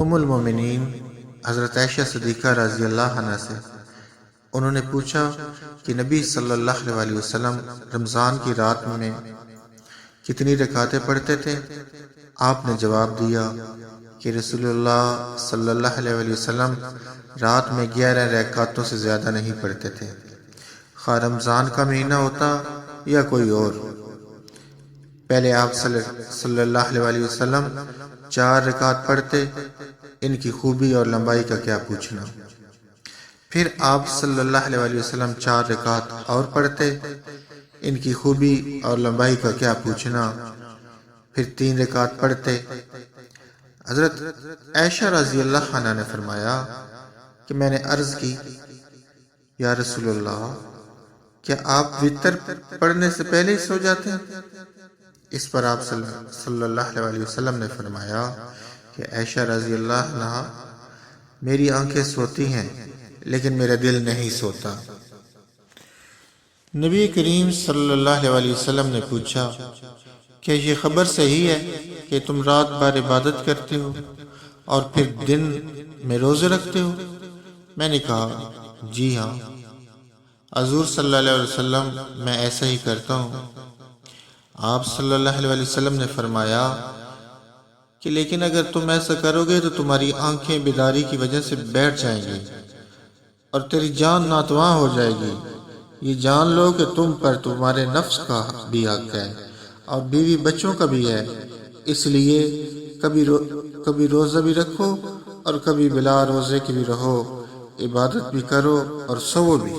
ام المومنین حضرت عائشہ صدیقہ رضی اللہ عنہ سے انہوں نے پوچھا کہ نبی صلی اللہ علیہ وسلم رمضان کی رات میں کتنی رکعتیں پڑھتے تھے؟ آپ نے جواب دیا کہ رسول اللہ صلی اللہ علیہ وسلم رات میں 11 رکعتوں سے زیادہ نہیں پڑھتے تھے، خواہ رمضان کا مہینہ ہوتا یا کوئی اور۔ پہلے آپ صلی اللہ علیہ وسلم 4 رکعت پڑھتے، ان کی خوبی اور لمبائی کا کیا پوچھنا۔ پھر آپ صلی اللہ علیہ وسلم 4 رکعت اور پڑھتے، ان کی خوبی اور لمبائی کا کیا پوچھنا۔ پھر 3 رکعت پڑھتے۔ حضرت عائشہ رضی اللہ عنہ نے فرمایا کہ میں نے عرض کی، یا رسول اللہ، کیا آپ وتر پڑھنے سے پہلے ہی سو جاتے ہیں؟ اس پر آپ صلی اللہ علیہ وسلم نے فرمایا کہ عائشہ رضی اللہ عنہ، میری آنکھیں سوتی ہیں لیکن میرا دل نہیں سوتا۔ نبی کریم صلی اللہ علیہ وسلم نے پوچھا، کیا یہ خبر صحیح ہے کہ تم رات بھر عبادت کرتے ہو اور پھر دن میں روزے رکھتے ہو؟ میں نے کہا، جی ہاں حضور صلی اللہ علیہ وسلم، میں ایسا ہی کرتا ہوں۔ آپ صلی اللہ علیہ وسلم نے فرمایا کہ لیکن اگر تم ایسا کرو گے تو تمہاری آنکھیں بیداری کی وجہ سے بیٹھ جائیں گی اور تیری جان ناتواں ہو جائے گی۔ یہ جان لو کہ تم پر تمہارے نفس کا بھی حق ہے اور بیوی بچوں کا بھی ہے، اس لیے کبھی روزہ بھی رکھو اور کبھی بلا روزے کے بھی رہو، عبادت بھی کرو اور سو بھی۔